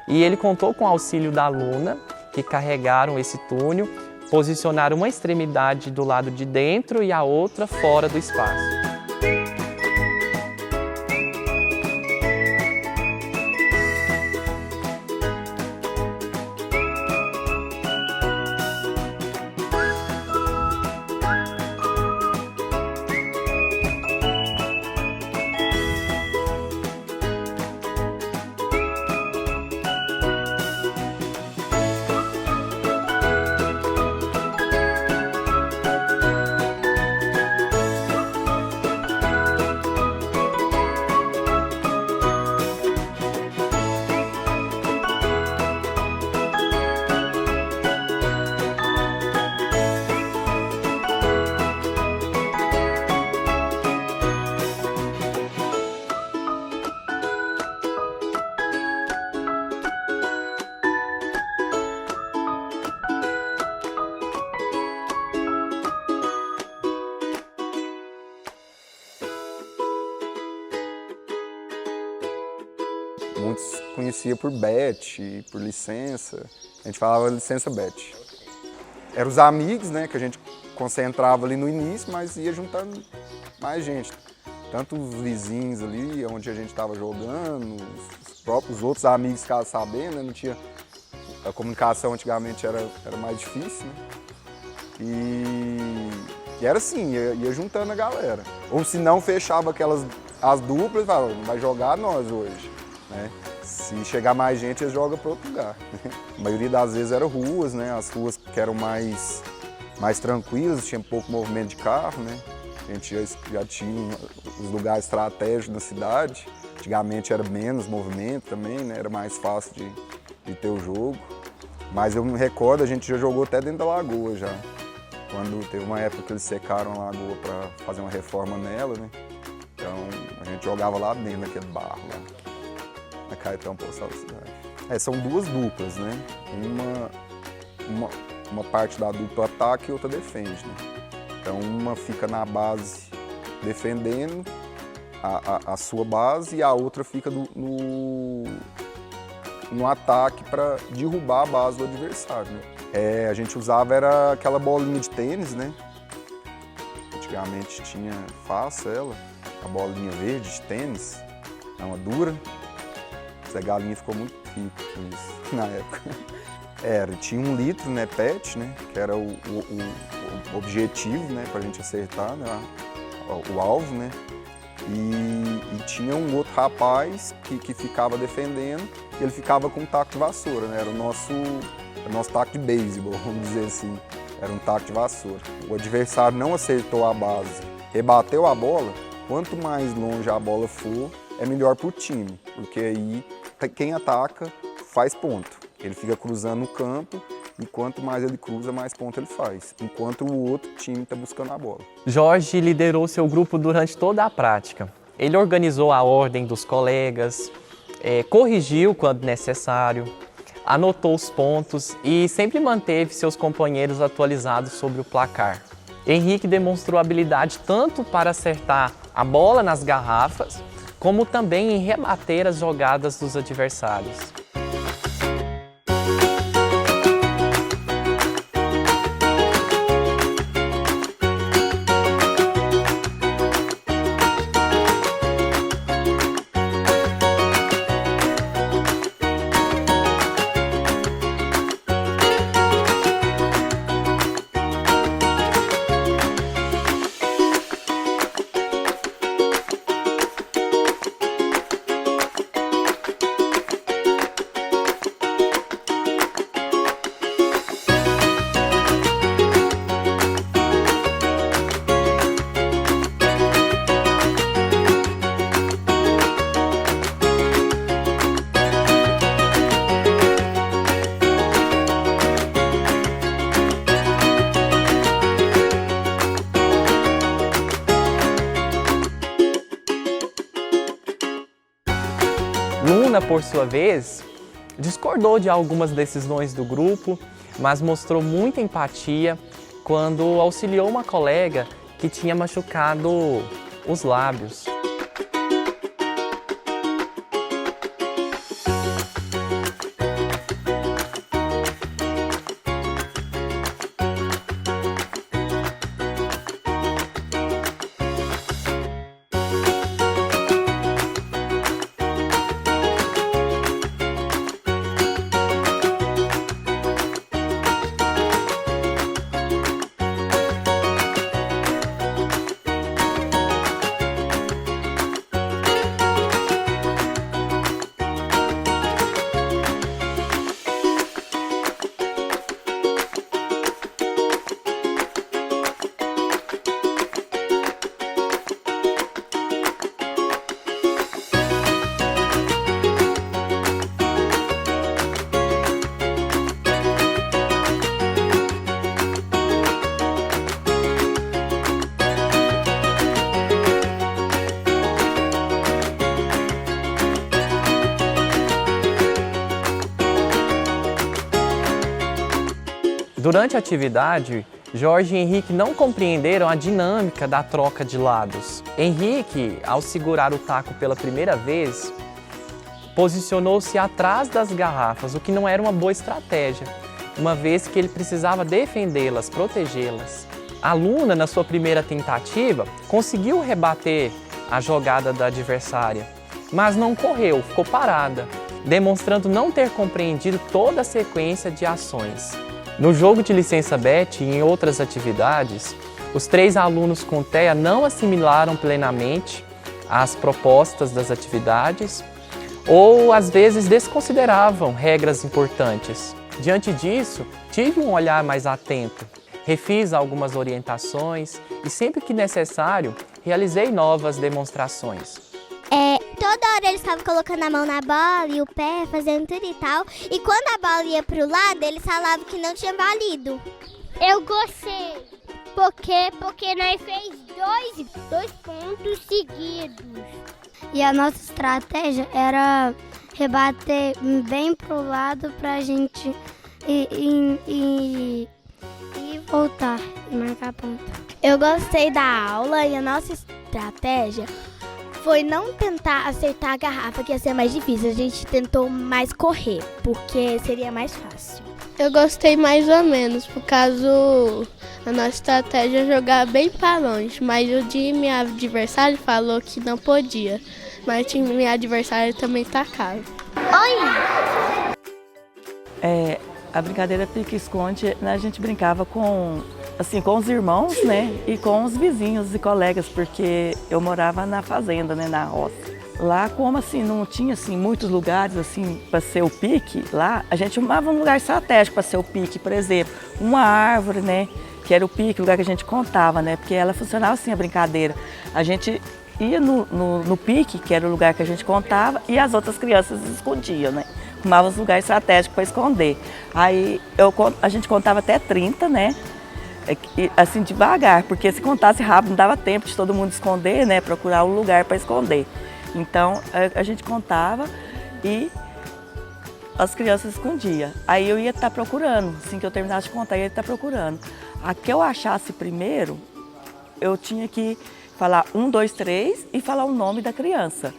E ele contou com o auxílio da Luna, que carregaram esse túnel, posicionaram uma extremidade do lado de dentro e a outra fora do espaço. Muitos conheciam por Bete, por licença. A gente falava licença Bete. Eram os amigos, né, que a gente concentrava ali no início, mas ia juntando mais gente. Tanto os vizinhos ali, onde a gente estava jogando, os outros amigos ficavam sabendo, né, não tinha... A comunicação antigamente era mais difícil, né? E era assim, ia juntando a galera. Ou se não, fechava as duplas e falava, não vai jogar nós hoje. Né? Se chegar mais gente, eles jogam para outro lugar. A maioria das vezes eram ruas, né? As ruas que eram mais tranquilas, tinha pouco movimento de carro, né? A gente já tinha os lugares estratégicos na cidade. Antigamente era menos movimento também, né? Era mais fácil de ter o jogo. Mas eu me recordo, a gente já jogou até dentro da lagoa já. Quando teve uma época que eles secaram a lagoa para fazer uma reforma nela, né? Então a gente jogava lá dentro, naquele barro lá. Na Caetano Postal da cidade. São duas duplas, né? Uma parte da dupla ataca e outra defende, né? Então uma fica na base defendendo a sua base e a outra fica no ataque para derrubar a base do adversário, né? A gente usava era aquela bolinha de tênis, né? Antigamente tinha fácil ela, a bolinha verde de tênis, é uma dura. A galinha ficou muito rica com isso na época. Tinha 1 litro, né, PET, né, que era o objetivo, né, pra gente acertar, né, o alvo, né, e tinha um outro rapaz que ficava defendendo e ele ficava com um taco de vassoura, né, era o nosso taco de beisebol, vamos dizer assim, era um taco de vassoura. O adversário não acertou a base rebateu a bola, quanto mais longe a bola for, é melhor para o time, porque aí quem ataca faz ponto. Ele fica cruzando o campo e quanto mais ele cruza, mais ponto ele faz, enquanto o outro time está buscando a bola. Jorge liderou seu grupo durante toda a prática. Ele organizou a ordem dos colegas, corrigiu quando necessário, anotou os pontos e sempre manteve seus companheiros atualizados sobre o placar. Henrique demonstrou habilidade tanto para acertar a bola nas garrafas, como também em rebater as jogadas dos adversários. Luna, por sua vez, discordou de algumas decisões do grupo, mas mostrou muita empatia quando auxiliou uma colega que tinha machucado os lábios. Durante a atividade, Jorge e Henrique não compreenderam a dinâmica da troca de lados. Henrique, ao segurar o taco pela primeira vez, posicionou-se atrás das garrafas, o que não era uma boa estratégia, uma vez que ele precisava defendê-las, protegê-las. A Luna, na sua primeira tentativa, conseguiu rebater a jogada da adversária, mas não correu, ficou parada, demonstrando não ter compreendido toda a sequência de ações. No jogo de licença Bet e em outras atividades, os 3 alunos com TEA não assimilaram plenamente as propostas das atividades ou, às vezes, desconsideravam regras importantes. Diante disso, tive um olhar mais atento, refiz algumas orientações e, sempre que necessário, realizei novas demonstrações. Toda hora eles estavam colocando a mão na bola e o pé, fazendo tudo e tal. E quando a bola ia pro lado, eles falavam que não tinha valido. Eu gostei, porque nós fez dois pontos seguidos. E a nossa estratégia era rebater bem pro lado pra gente ir voltar e marcar ponto. Eu gostei da aula e a nossa estratégia foi não tentar acertar a garrafa, que ia ser mais difícil. A gente tentou mais correr, porque seria mais fácil. Eu gostei mais ou menos, por causa a nossa estratégia é jogar bem para longe. Mas o de meu adversário falou que não podia. Mas o time meu adversário também tacava. Oi! A brincadeira pique-esconde, né, a gente brincava com os irmãos, né, e com os vizinhos e colegas, porque eu morava na fazenda, né, na roça. Lá, como assim, não tinha assim, muitos lugares assim, para ser o pique, lá a gente arrumava um lugar estratégico para ser o pique, por exemplo, uma árvore, né, que era o pique, o lugar que a gente contava, né? Porque ela funcionava assim, a brincadeira. A gente ia no pique, que era o lugar que a gente contava, e as outras crianças se escondiam, né? Arrumava os lugares estratégicos para esconder. Aí a gente contava até 30, né? Assim, devagar, porque se contasse rápido não dava tempo de todo mundo esconder, né? Procurar um lugar para esconder. Então a gente contava e as crianças escondiam. Aí eu ia estar procurando, assim que eu terminasse de contar, eu ia estar procurando. A que eu achasse primeiro, eu tinha que falar 1, 2, 3 e falar o nome da criança.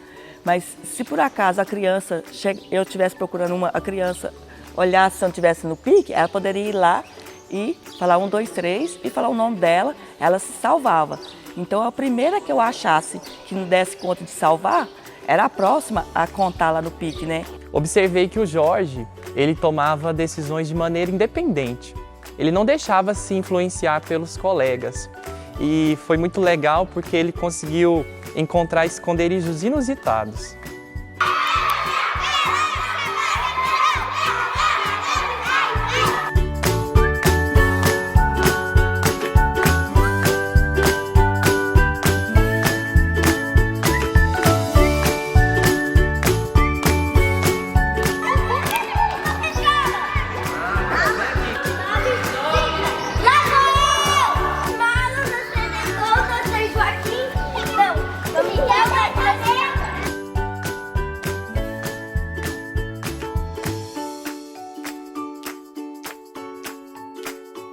Mas se por acaso a criança, eu estivesse procurando a criança olhasse se eu não estivesse no pique, ela poderia ir lá e falar 1, 2, 3 e falar o nome dela, ela se salvava. Então a primeira que eu achasse que não desse conta de salvar, era a próxima a contar lá no pique, né? Observei que o Jorge, ele tomava decisões de maneira independente. Ele não deixava se influenciar pelos colegas. E foi muito legal porque ele conseguiu encontrar esconderijos inusitados.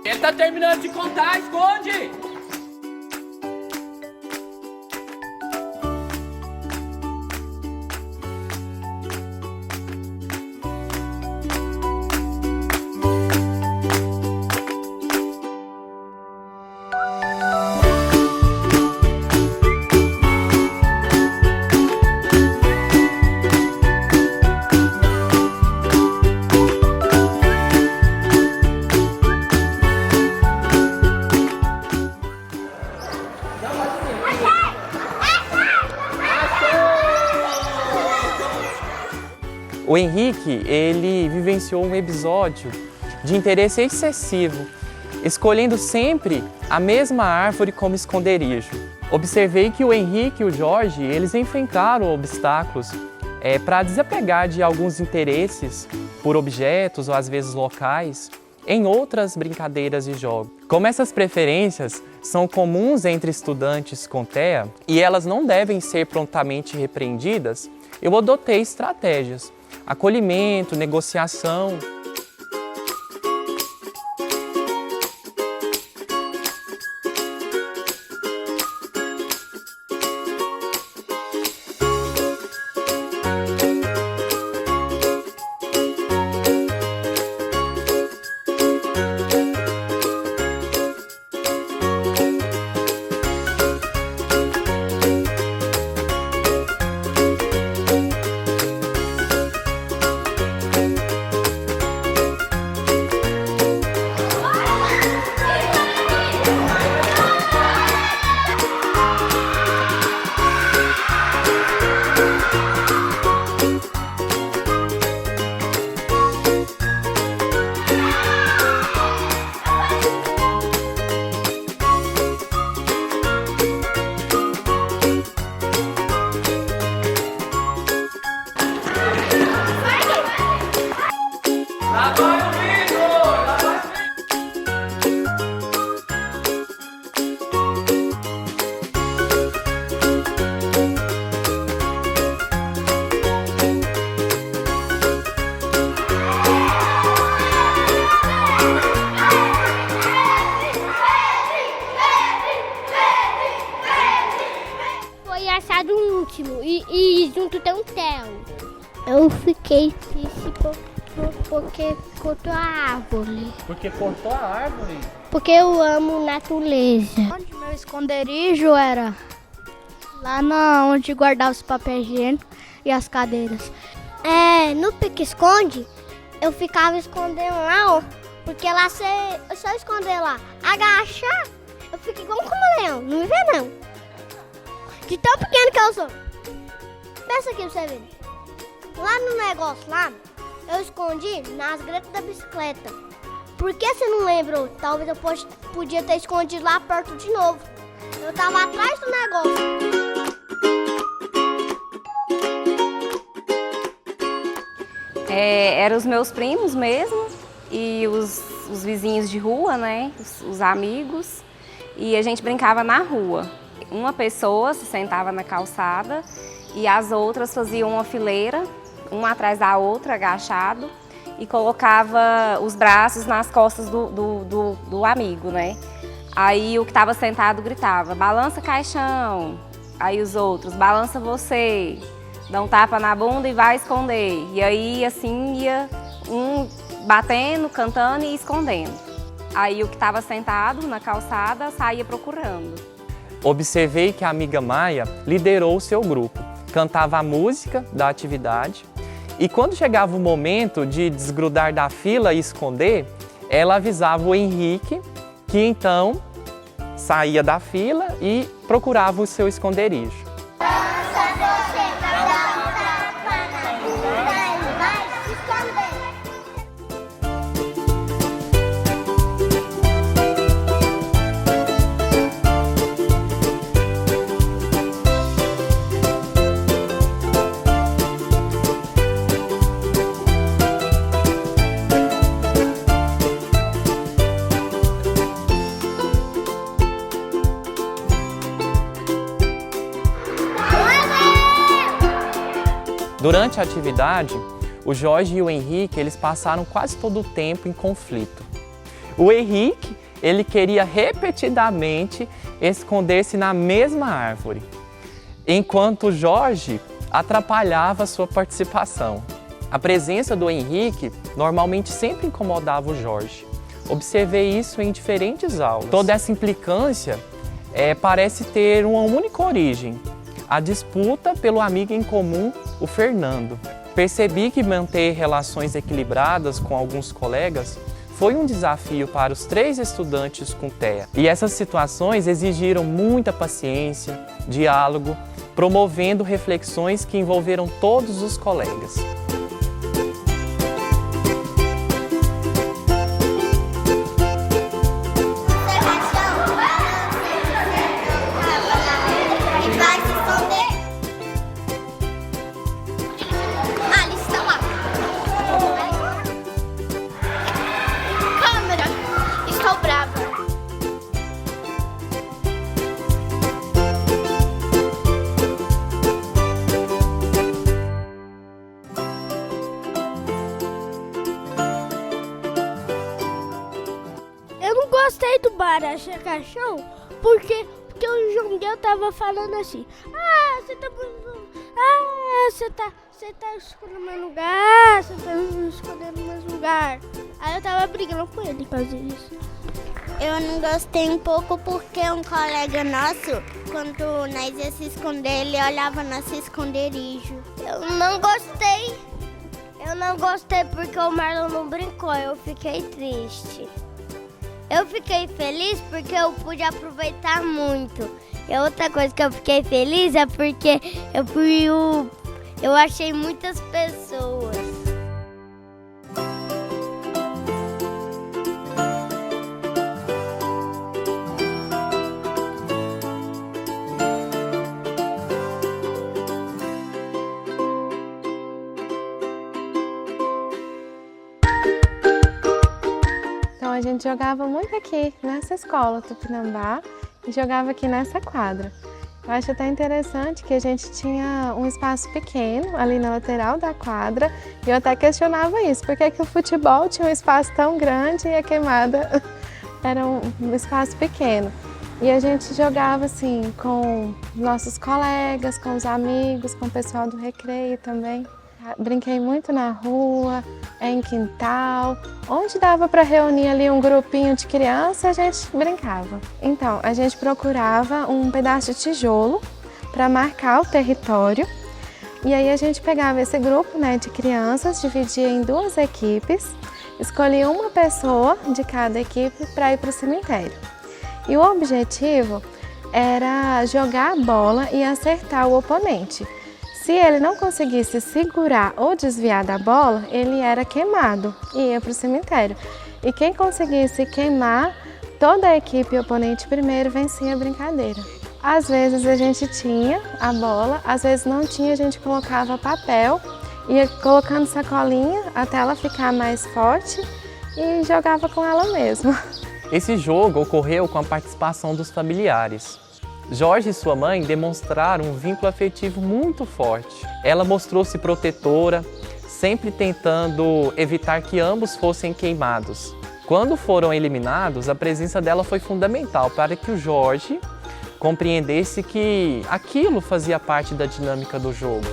Ele tá terminando de contar, esconde! O Henrique, ele vivenciou um episódio de interesse excessivo, escolhendo sempre a mesma árvore como esconderijo. Observei que o Henrique e o Jorge, eles enfrentaram obstáculos para desapegar de alguns interesses por objetos ou às vezes locais em outras brincadeiras e jogos. Como essas preferências são comuns entre estudantes com TEA e elas não devem ser prontamente repreendidas, eu adotei estratégias. Acolhimento, negociação. Achado o último e junto tem um Theo. Eu fiquei triste porque cortou a árvore. Porque cortou a árvore? Porque eu amo natureza. Onde meu esconderijo era? Lá onde guardava os papéis higiênicos e as cadeiras. No pique-esconde, eu ficava escondendo lá, ó. Porque lá se eu esconder lá, agachar, eu fico igual um camaleão, não me vê não. De tão pequeno que eu sou. Pensa aqui pra você ver. Lá no negócio lá, eu escondi nas gretas da bicicleta. Por que você não lembrou? Talvez eu podia ter escondido lá perto de novo. Eu tava atrás do negócio. Eram os meus primos mesmo e os vizinhos de rua, né? Os amigos. E a gente brincava na rua. Uma pessoa se sentava na calçada e as outras faziam uma fileira, uma atrás da outra, agachado, e colocava os braços nas costas do amigo, né? Aí o que estava sentado gritava, balança caixão. Aí os outros, balança você. Dá um tapa na bunda e vai esconder. E aí assim ia um batendo, cantando e escondendo. Aí o que estava sentado na calçada saía procurando. Observei que a amiga Maia liderou o seu grupo, cantava a música da atividade e quando chegava o momento de desgrudar da fila e esconder, ela avisava o Henrique, que então saía da fila e procurava o seu esconderijo. Durante a atividade, o Jorge e o Henrique, eles passaram quase todo o tempo em conflito. O Henrique, ele queria repetidamente esconder-se na mesma árvore, enquanto o Jorge atrapalhava a sua participação. A presença do Henrique normalmente sempre incomodava o Jorge. Observei isso em diferentes aulas. Toda essa implicância parece ter uma única origem, a disputa pelo amigo em comum, o Fernando. Percebi que manter relações equilibradas com alguns colegas foi um desafio para os 3 estudantes com TEA. E essas situações exigiram muita paciência, diálogo, promovendo reflexões que envolveram todos os colegas. Gostei do baracha caixão porque o João Guilherme tava falando assim, você tá escondendo meu lugar, você tá escondendo meu lugar. Aí eu tava brigando com ele por causa disso. Eu não gostei um pouco porque um colega nosso, quando nós ia se esconder, ele olhava nosso esconderijo. Eu não gostei. Eu não gostei porque o Marlon não brincou, eu fiquei triste. Eu fiquei feliz porque eu pude aproveitar muito. E outra coisa que eu fiquei feliz é porque eu achei muitas pessoas. A gente jogava muito aqui nessa escola Tupinambá e jogava aqui nessa quadra. Eu acho até interessante que a gente tinha um espaço pequeno ali na lateral da quadra e eu até questionava isso, porque que o futebol tinha um espaço tão grande e a queimada era um espaço pequeno. E a gente jogava assim com nossos colegas, com os amigos, com o pessoal do recreio também. Brinquei muito na rua, em quintal, onde dava para reunir ali um grupinho de crianças, a gente brincava. Então, a gente procurava um pedaço de tijolo para marcar o território e aí a gente pegava esse grupo, né, de crianças, dividia em 2 equipes, escolhia uma pessoa de cada equipe para ir para o cemitério. E o objetivo era jogar a bola e acertar o oponente. Se ele não conseguisse segurar ou desviar da bola, ele era queimado e ia para o cemitério. e quem conseguisse queimar toda a equipe oponente primeiro vencia a brincadeira. Às vezes a gente tinha a bola, às vezes não tinha, a gente colocava papel, ia colocando sacolinha até ela ficar mais forte e jogava com ela mesmo. Esse jogo ocorreu com a participação dos familiares. Jorge e sua mãe demonstraram um vínculo afetivo muito forte. Ela mostrou-se protetora, sempre tentando evitar que ambos fossem queimados. Quando foram eliminados, a presença dela foi fundamental para que o Jorge compreendesse que aquilo fazia parte da dinâmica do jogo.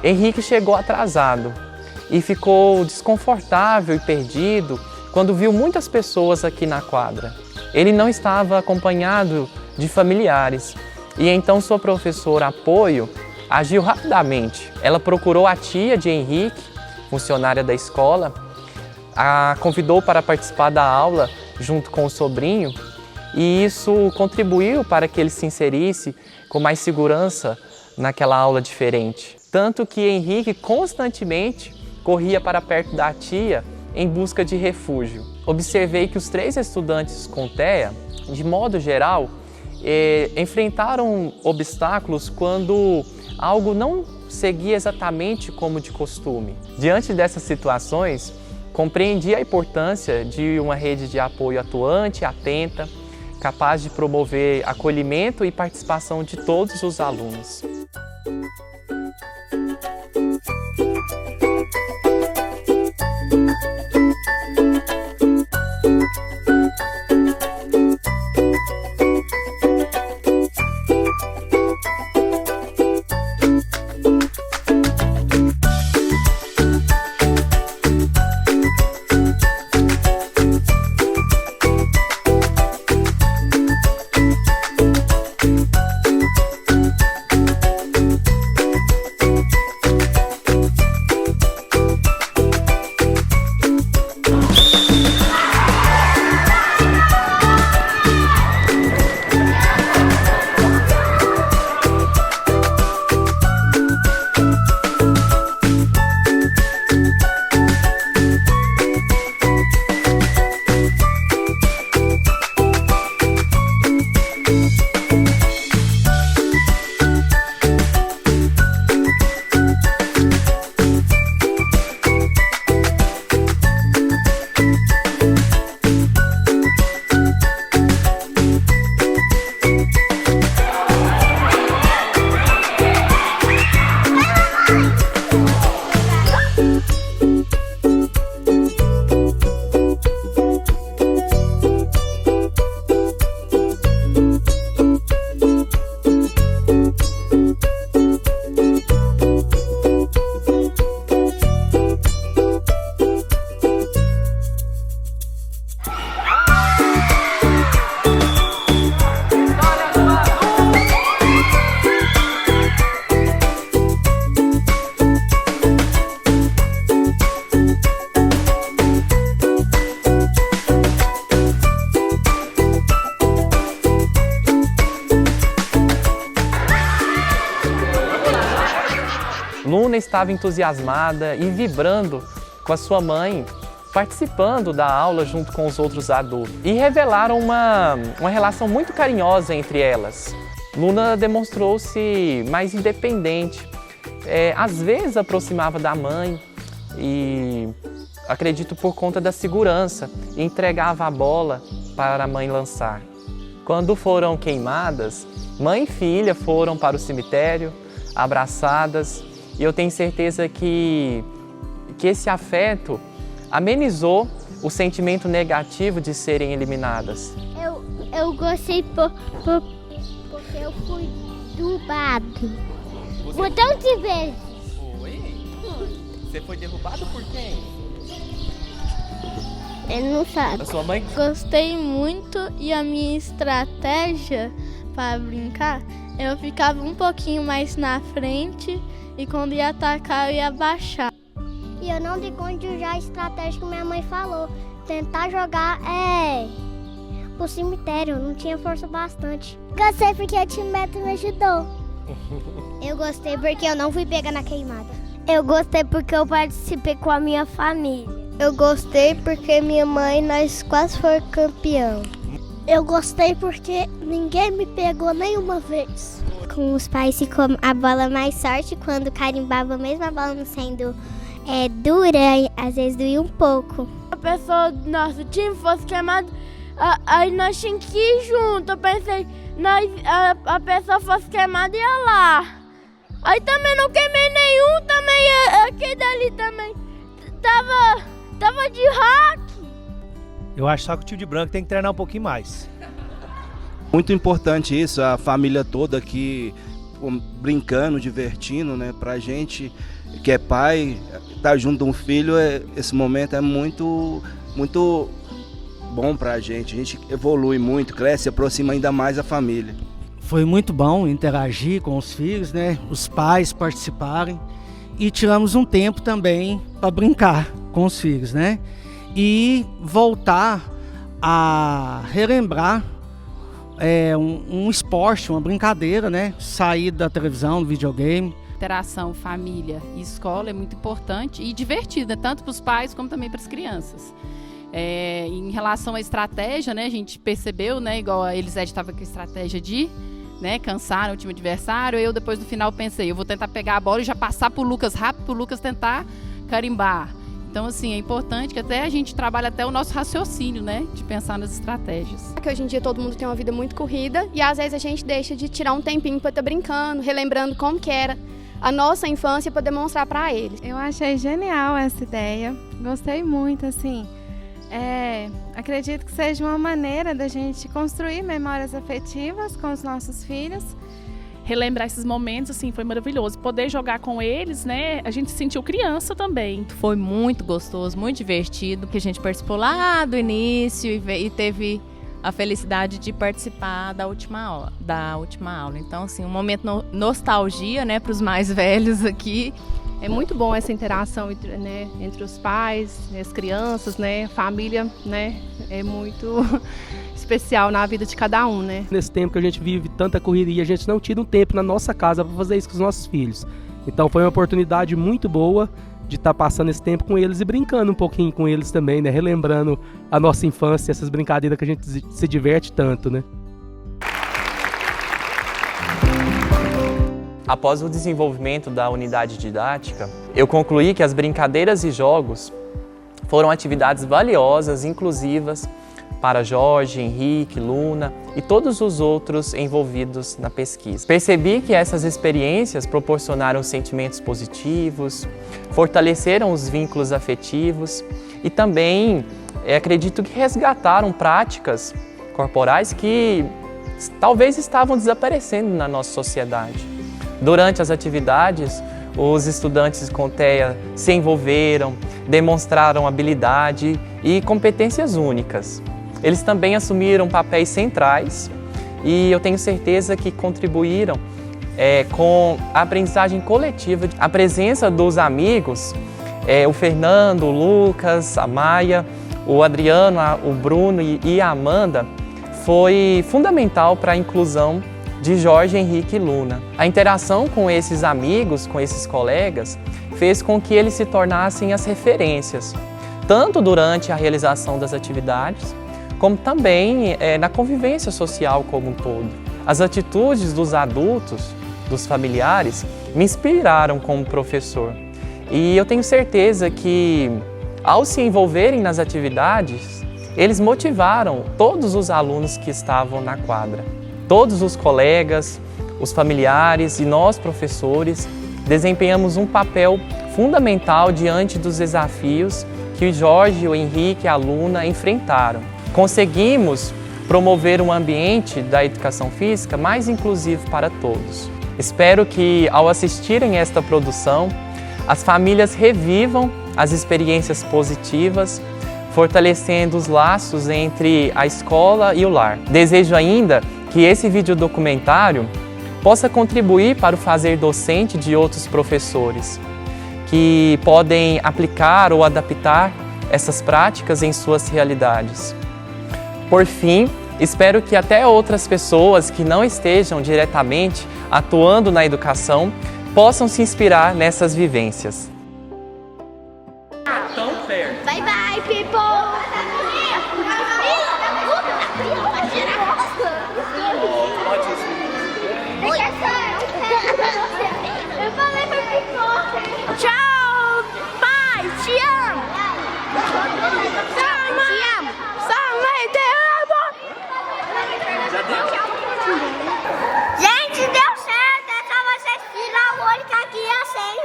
Henrique chegou atrasado e ficou desconfortável e perdido quando viu muitas pessoas aqui na quadra. Ele não estava acompanhado de familiares e então sua professora Apoio agiu rapidamente. Ela procurou a tia de Henrique, funcionária da escola, a convidou para participar da aula junto com o sobrinho e isso contribuiu para que ele se inserisse com mais segurança naquela aula diferente. Tanto que Henrique constantemente corria para perto da tia em busca de refúgio. Observei que os 3 estudantes com TEA, de modo geral, enfrentaram obstáculos quando algo não seguia exatamente como de costume. Diante dessas situações, compreendi a importância de uma rede de apoio atuante, atenta, capaz de promover acolhimento e participação de todos os alunos. Luna estava entusiasmada e vibrando com a sua mãe, participando da aula junto com os outros adultos. E revelaram uma relação muito carinhosa entre elas. Luna demonstrou-se mais independente, às vezes aproximava da mãe e, acredito por conta da segurança, entregava a bola para a mãe lançar. Quando foram queimadas, mãe e filha foram para o cemitério, abraçadas, e eu tenho certeza que esse afeto amenizou o sentimento negativo de serem eliminadas. Eu gostei porque eu fui derrubado. Um montão de vezes. Foi? Você foi derrubado por quem? Ele não sabe. A sua mãe? Gostei muito e a minha estratégia para brincar, eu ficava um pouquinho mais na frente e quando ia atacar eu ia abaixar. E eu não dei conta de usar a estratégia que minha mãe falou. Tentar jogar pro cemitério, não tinha força bastante. Gostei porque a Timeto me ajudou. Eu gostei porque eu não fui pegar na queimada. Eu gostei porque eu participei com a minha família. Eu gostei porque minha mãe, nós quase foi campeão. Eu gostei porque ninguém me pegou nenhuma vez. Com os pais ficou a bola mais sorte quando carimbava mesmo a bola não sendo dura, às vezes doía um pouco. A pessoa do nosso time fosse queimada, aí nós tínhamos que ir junto. Eu pensei, a pessoa fosse queimada e ia lá. Aí também não queimei nenhum, também aquele dali também tava de hack. Eu acho só que o time de branco tem que treinar um pouquinho mais. Muito importante isso, a família toda aqui brincando, divertindo, né? Pra gente que é pai, estar junto de um filho, esse momento é muito, muito bom pra gente. A gente evolui muito, cresce, aproxima ainda mais a família. Foi muito bom interagir com os filhos, né? Os pais participarem e tiramos um tempo também para brincar com os filhos, né? E voltar a relembrar um esporte, uma brincadeira, né? Sair da televisão, do videogame. Interação família e escola é muito importante e divertida, tanto para os pais como também para as crianças. Em relação à estratégia, né, a gente percebeu, né, igual a Elisete estava com a estratégia de cansar o time adversário, eu depois no final pensei, eu vou tentar pegar a bola e já passar para o Lucas rápido, para o Lucas tentar carimbar. Então, assim, é importante que até a gente trabalhe até o nosso raciocínio, né, de pensar nas estratégias. Que hoje em dia todo mundo tem uma vida muito corrida e às vezes a gente deixa de tirar um tempinho para estar brincando, relembrando como que era a nossa infância para demonstrar para eles. Eu achei genial essa ideia, gostei muito, assim. Acredito que seja uma maneira da gente construir memórias afetivas com os nossos filhos. Relembrar esses momentos, assim, foi maravilhoso. Poder jogar com eles, né, a gente se sentiu criança também. Foi muito gostoso, muito divertido, que a gente participou lá do início e teve a felicidade de participar da última aula. Então, assim, um momento nostalgia, né, para os mais velhos aqui. É muito bom essa interação entre os pais, as crianças, né, família, né, é muito especial na vida de cada um, né. Nesse tempo que a gente vive tanta correria, a gente não tira um tempo na nossa casa para fazer isso com os nossos filhos. Então foi uma oportunidade muito boa de estar passando esse tempo com eles e brincando um pouquinho com eles também, né, relembrando a nossa infância, essas brincadeiras que a gente se diverte tanto, né. Após o desenvolvimento da unidade didática, eu concluí que as brincadeiras e jogos foram atividades valiosas, inclusivas, para Jorge, Henrique, Luna e todos os outros envolvidos na pesquisa. Percebi que essas experiências proporcionaram sentimentos positivos, fortaleceram os vínculos afetivos e também acredito que resgataram práticas corporais que talvez estavam desaparecendo na nossa sociedade. Durante as atividades, os estudantes com TEA se envolveram, demonstraram habilidade e competências únicas. Eles também assumiram papéis centrais e eu tenho certeza que contribuíram com a aprendizagem coletiva. A presença dos amigos, o Fernando, o Lucas, a Maia, o Adriano, o Bruno e a Amanda, foi fundamental para a inclusão de Jorge Henrique Luna. A interação com esses amigos, com esses colegas, fez com que eles se tornassem as referências, tanto durante a realização das atividades, como também na convivência social como um todo. As atitudes dos adultos, dos familiares, me inspiraram como professor. E eu tenho certeza que, ao se envolverem nas atividades, eles motivaram todos os alunos que estavam na quadra. Todos os colegas, os familiares e nós, professores, desempenhamos um papel fundamental diante dos desafios que o Jorge, o Henrique e a Luna enfrentaram. Conseguimos promover um ambiente da educação física mais inclusivo para todos. Espero que, ao assistirem esta produção, as famílias revivam as experiências positivas, fortalecendo os laços entre a escola e o lar. Desejo ainda que esse videodocumentário possa contribuir para o fazer docente de outros professores, que podem aplicar ou adaptar essas práticas em suas realidades. Por fim, espero que até outras pessoas que não estejam diretamente atuando na educação possam se inspirar nessas vivências. Bye bye, people! Eu falei pra pipoca. Tchau, pai, te amo. Tchau, mãe. Te amo. Tchau, mãe, te amo. Gente, deu certo. É só vocês tirar o olho que aqui é assim.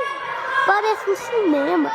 Parece um cinema.